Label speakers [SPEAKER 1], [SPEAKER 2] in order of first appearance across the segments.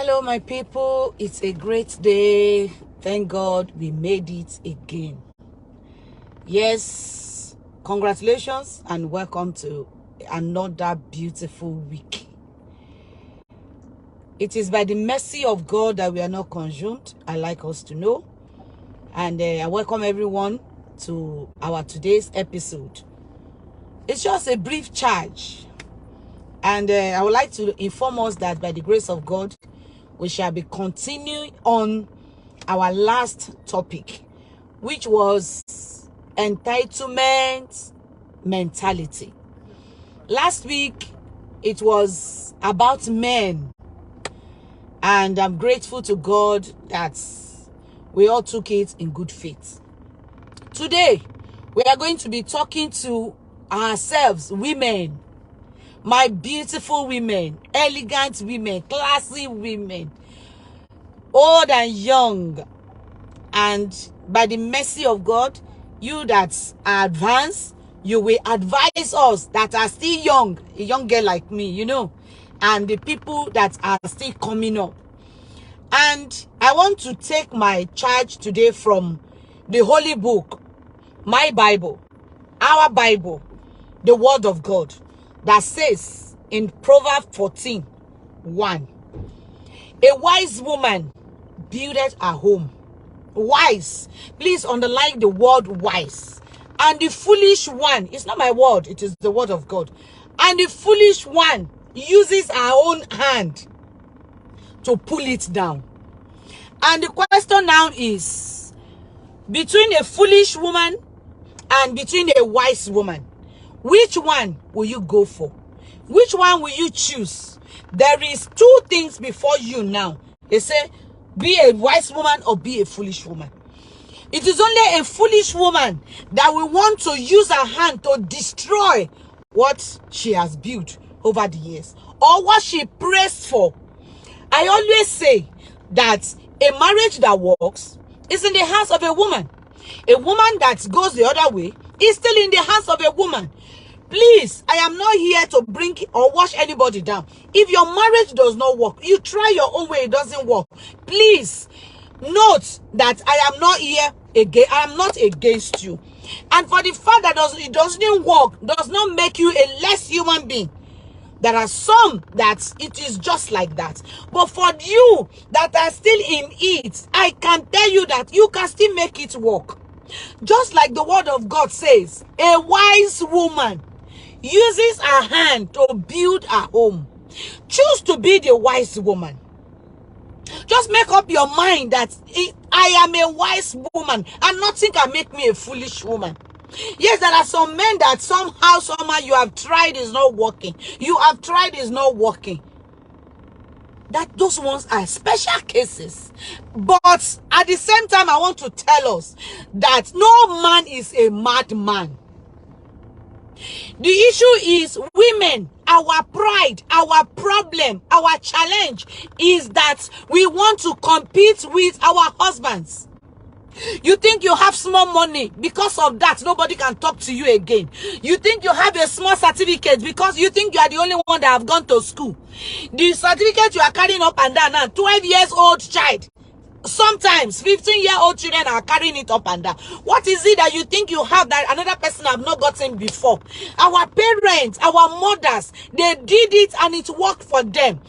[SPEAKER 1] Hello, my people. It's a great day. Thank God we made it again. Yes, congratulations and welcome to another beautiful week. It is by the mercy of God that we are not consumed. I like us to know. And I welcome everyone to our today's episode. It's just a brief charge. And I would like to inform us that by the grace of God, we shall be continuing on our last topic, which was entitlement mentality. Last week, it was about men. And I'm grateful to God that we all took it in good faith. Today, we are going to be talking to ourselves, women. My beautiful women, elegant women, classy women, old and young. And by the mercy of God, you that are advanced, you will advise us that are still young, a young girl like me, and the people that are still coming up. And I want to take my charge today from the Holy Book, my Bible, our Bible, the Word of God, that says in Proverbs 14:1, a wise woman buildeth her home. Wise. Please underline the word wise. And the foolish one, it's not my word, it is the word of God. And the foolish one uses her own hand to pull it down. And the question now is, between a foolish woman and between a wise woman, which one will you go for? Which one will you choose? There is two things before you now. They say, be a wise woman or be a foolish woman. It is only a foolish woman that will want to use her hand to destroy what she has built over the years or what she prays for. I always say that a marriage that works is in the hands of a woman. A woman that goes the other way is still in the hands of a woman. Please, I am not here to bring or wash anybody down. If your marriage does not work, you try your own way, it doesn't work. Please note that I am not here again. I am not against you. And for the fact that it doesn't work, does not make you a less human being. There are some that it is just like that. But for you that are still in it, I can tell you that you can still make it work. Just like the word of God says, a wise woman uses her hand to build her home. Choose to be the wise woman. Just make up your mind that I am a wise woman and nothing can make me a foolish woman. Yes, there are some men that somehow you have tried is not working. You have tried is not working. Those ones are special cases. But at the same time, I want to tell us that no man is a madman. The issue is women, our pride, our problem, our challenge is that we want to compete with our husbands. You think you have small money, because of that nobody can talk to you again. You think you have a small certificate because you think you are the only one that have gone to school. The certificate you are carrying up and down now, 12 years old child, sometimes 15-year-old children are carrying it up and down. What is it that you think you have that another person have not gotten before? Our parents, our mothers, they did it and it worked for them.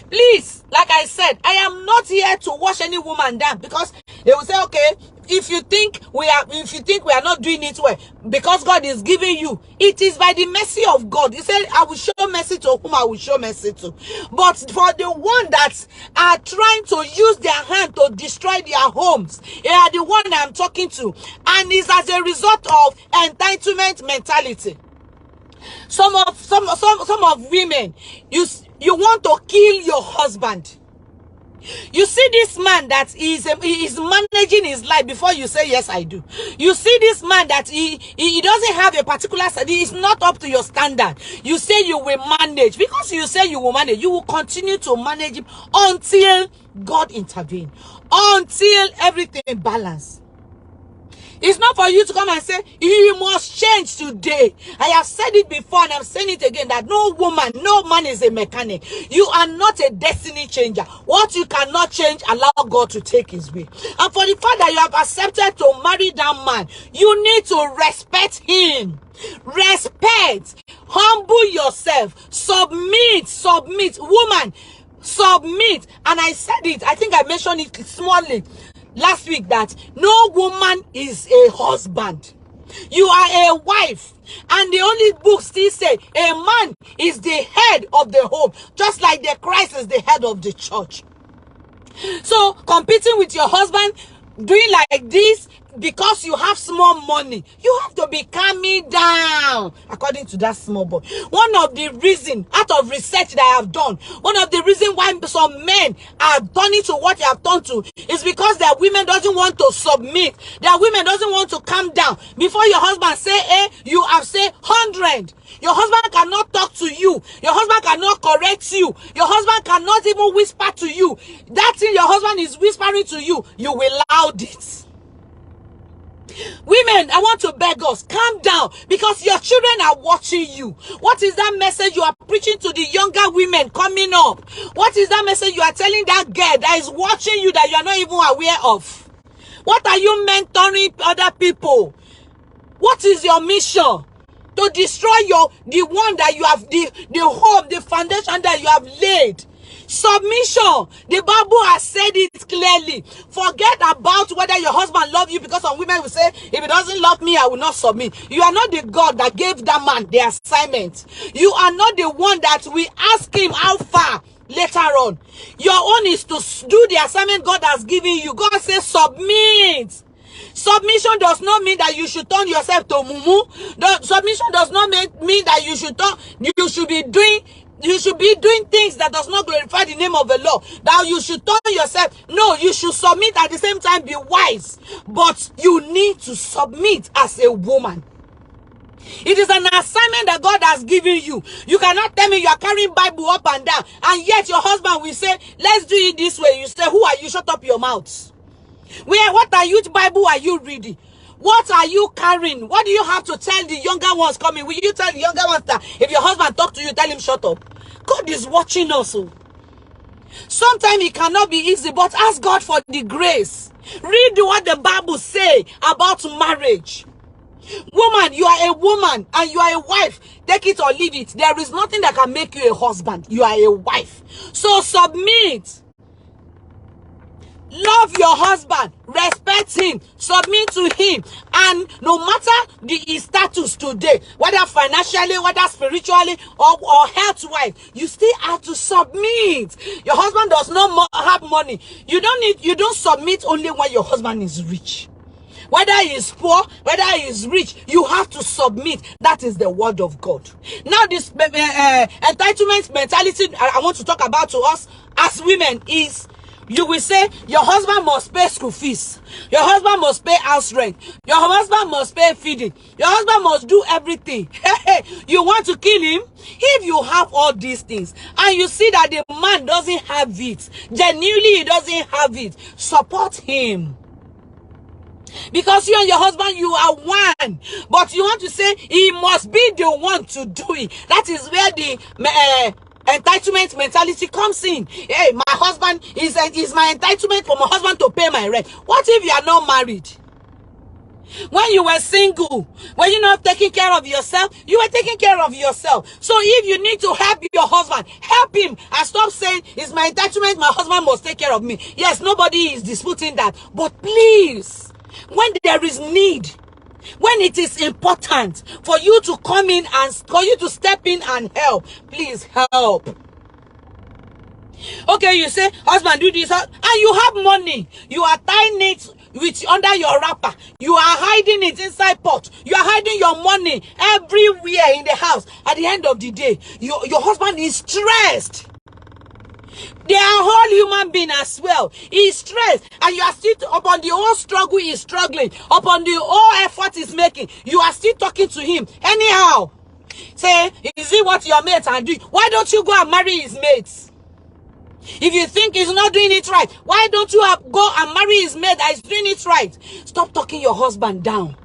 [SPEAKER 1] Please, like I said, I am not here to wash any woman down, because they will say, okay, if you think we are not doing it well because God is giving you, it is by the mercy of God. He said, I will show mercy to whom I will show mercy to. But for the one that are trying to use their hand to destroy their homes, they are the one I'm talking to, and it's as a result of entitlement mentality. Some of women, you want to kill your husband. You see this man that is managing his life before you say, yes, I do. You see this man that he doesn't have a particular, he is not up to your standard. You say you will manage. Because you say you will manage, you will continue to manage him until God intervenes. Until everything balance. It's not for you to come and say, you must change today. I have said it before and I'm saying it again, that no woman, no man is a mechanic. You are not a destiny changer. What you cannot change, allow God to take his way. And for the fact that you have accepted to marry that man, you need to respect him. Respect. Humble yourself. Submit. Woman, submit. And I said it, I think I mentioned it smallly last week, that no woman is a husband. You are a wife. And the only book still say a man is the head of the home, just like the Christ is the head of the church. So competing with your husband, doing like this because you have small money, you have to be calming down, according to that small boy. One of the reasons, out of research that I have done, one of the reasons why some men are turning to what they have turned to is because their women doesn't want to submit. Their women doesn't want to calm down. Before your husband say A, you have say 100. Your husband cannot talk to you. Your husband cannot correct you. Your husband cannot even whisper to you. That thing your husband is whispering to you, you will loud it. Women, I want to beg us, calm down, because your children are watching you. What is that message you are preaching to the younger women coming up? What is that message you are telling that girl that is watching you that you are not even aware of? What are you mentoring other people? What is your mission? To destroy the one that you have, the home, the foundation that you have laid. Submission. The Bible has said it clearly. Forget about whether your husband loves you, because some women will say, if he doesn't love me, I will not submit. You are not the God that gave that man the assignment. You are not the one that will ask him how far later on. Your own is to do the assignment God has given you. God says submit. Submission does not mean that you should turn yourself to mumu. Submission does not mean that you should be doing things that does not glorify the name of the Lord. That you should turn yourself. No, you should submit, at the same time be wise. But you need to submit as a woman. It is an assignment that God has given you. You cannot tell me you are carrying Bible up and down, and yet your husband will say, let's do it this way. You say, who are you? Shut up your mouth. What Bible are you reading? What are you carrying? What do you have to tell the younger ones coming? Will you tell the younger ones that if your husband talk to you, tell him shut up? God is watching us. Sometimes it cannot be easy, but ask God for the grace. Read what the Bible say about marriage. Woman, you are a woman and you are a wife. Take it or leave it. There is nothing that can make you a husband. You are a wife. So submit. Love your husband, respect him, submit to him, and no matter his status today, whether financially, whether spiritually, or health-wise, you still have to submit. Your husband does not have money. You don't submit only when your husband is rich. Whether he is poor, whether he is rich, you have to submit. That is the word of God. Now, this entitlement mentality I want to talk about to us as women is, you will say your husband must pay school fees, your husband must pay house rent, your husband must pay feeding, your husband must do everything. You want to kill him? If you have all these things and you see that the man doesn't have it, genuinely he doesn't have it, support him. Because you and your husband, you are one. But you want to say he must be the one to do it. That is where the entitlement mentality comes in. Hey, my husband is my entitlement for my husband to pay my rent. What if you are not married? When you were single, when you're not taking care of yourself, you were taking care of yourself. So if you need to help your husband, help him and stop saying, it's my entitlement, my husband must take care of me. Yes, nobody is disputing that. But please, when there is need, when it is important for you to come in and for you to step in and help, please help. Okay, you say, husband, do this, and you have money. You are tying it under your wrapper. You are hiding it inside pot. You are hiding your money everywhere in the house. At the end of the day, your husband is stressed. They are whole human being as well. He is stressed, and you are still upon the whole struggle he is struggling, upon the whole effort he's making. You are still talking to him anyhow. Say, is it what your mates are doing? Why don't you go and marry his mates? If you think he's not doing it right, why don't you go and marry his maid that is doing it right? Stop talking your husband down.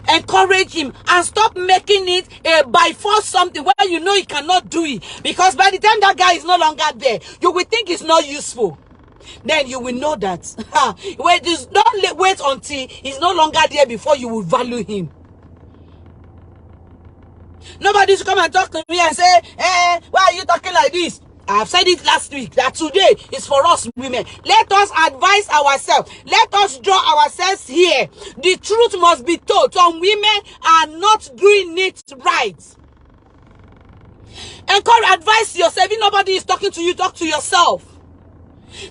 [SPEAKER 1] Encourage him and stop making it a by force something where you know he cannot do it. Because by the time that guy is no longer there, you will think it's not useful. Then you will know that. Don't wait until he's no longer there before you will value him. Nobody should come and talk to me and say, why are you talking like this? I've said it last week that today is for us women. Let us advise ourselves. Let us draw ourselves here. The truth must be told. Some women are not doing it right. Advise yourself. If nobody is talking to you, talk to yourself.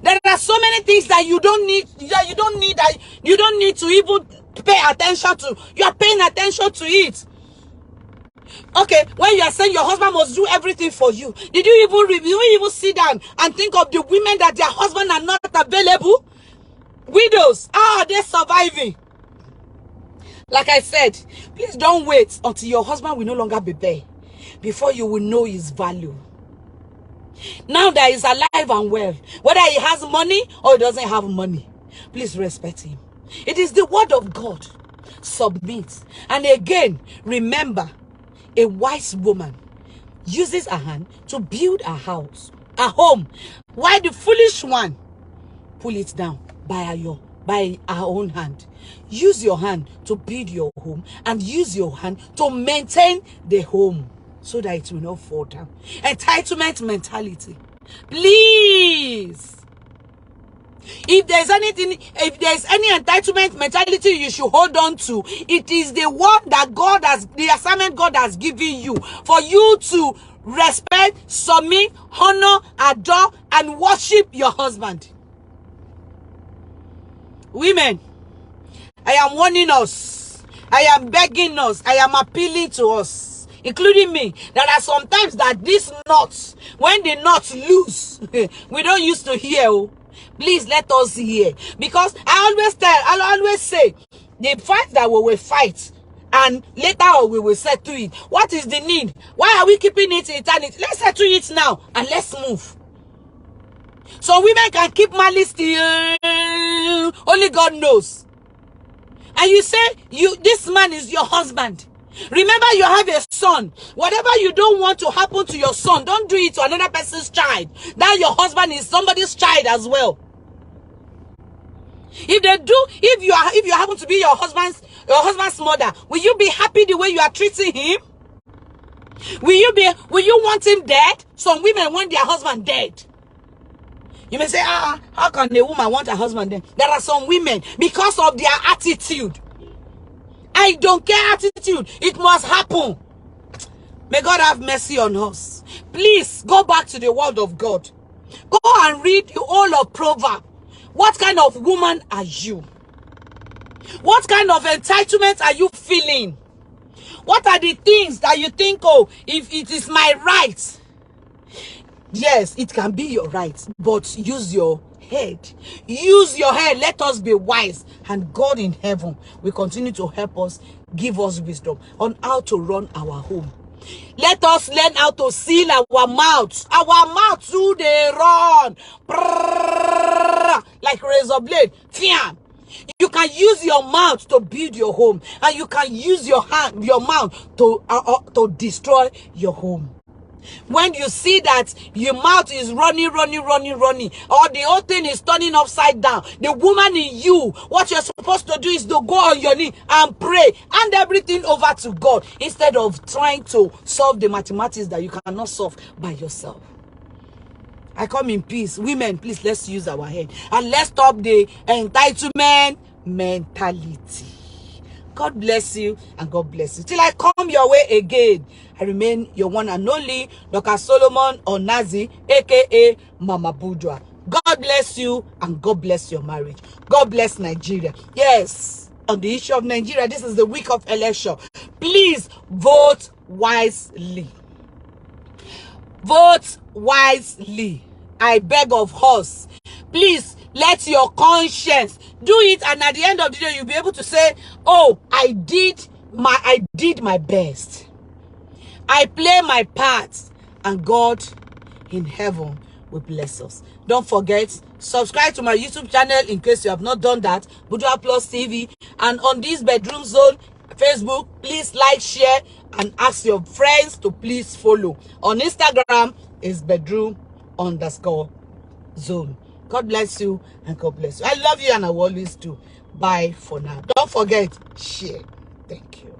[SPEAKER 1] There are so many things that you don't need to even pay attention to. You are paying attention to it. Okay, when you are saying your husband must do everything for you, did you even sit down and think of the women that their husband are not available? Widows, how are they surviving? Like I said, please don't wait until your husband will no longer be there before you will know his value. Now that he's alive and well, whether he has money or he doesn't have money, please respect him. It is the word of God. Submit. And again, remember, a wise woman uses her hand to build a house, a home, while the foolish one pull it down by her own hand. Use your hand to build your home and use your hand to maintain the home so that it will not fall down. Entitlement mentality. Please. If there's any entitlement mentality you should hold on to, it is the one that the assignment God has given you for you to respect, submit, honor, adore, and worship your husband. Women, I am warning us. I am begging us. I am appealing to us, including me. There are sometimes that these knots, when the knots loose, we don't used to hear. Please let us hear. Because I always say, the fight that we will fight, and later on we will settle it. What is the need? Why are we keeping it in eternity? Let's settle it now and let's move. So women can keep malice till only God knows. And you say, this man is your husband. Remember, you have a son. Whatever you don't want to happen to your son, don't do it to another person's child. That your husband is somebody's child as well. If you happen to be your husband's mother, will you be happy the way you are treating him? Will you want him dead? Some women want their husband dead. You may say, how can a woman want a husband dead? There are some women, because of their attitude. I don't care attitude. It must happen. May God have mercy on us. Please go back to the word of God. Go and read the whole of Proverbs. What kind of woman are you? What kind of entitlement are you feeling? What are the things that you think, if it is my right? Yes, it can be your right, but use your head. Use your head. Let us be wise. And God in heaven will continue to help us, give us wisdom on how to run our home. Let us learn how to seal our mouths. Our mouths do they run. Like razor blade. Fiam. You can use your mouth to build your home. And you can use your mouth to destroy your home. When you see that your mouth is running, or the whole thing is turning upside down, the woman in you, what you're supposed to do is to go on your knee and pray, hand everything over to God, instead of trying to solve the mathematics that you cannot solve by yourself. I come in peace. Women, please, let's use our head. And let's stop the entitlement mentality. God bless you and God bless you. Till I come your way again, I remain your one and only Dr. Solomon Onazi, aka Mama Budwa. God bless you and God bless your marriage. God bless Nigeria. Yes, on the issue of Nigeria, this is the week of election. Please vote wisely. Vote wisely. I beg of us. Please let your conscience do it, and at the end of the day, you'll be able to say, oh, I did my best. I play my part, and God in heaven will bless us. Don't forget, subscribe to my YouTube channel in case you have not done that, Budua Plus TV. And on this Bedroom Zone Facebook, please like, share, and ask your friends to please follow. On Instagram is bedroom_zone. God bless you and God bless you. I love you and I will always do. Bye for now. Don't forget, share. Thank you.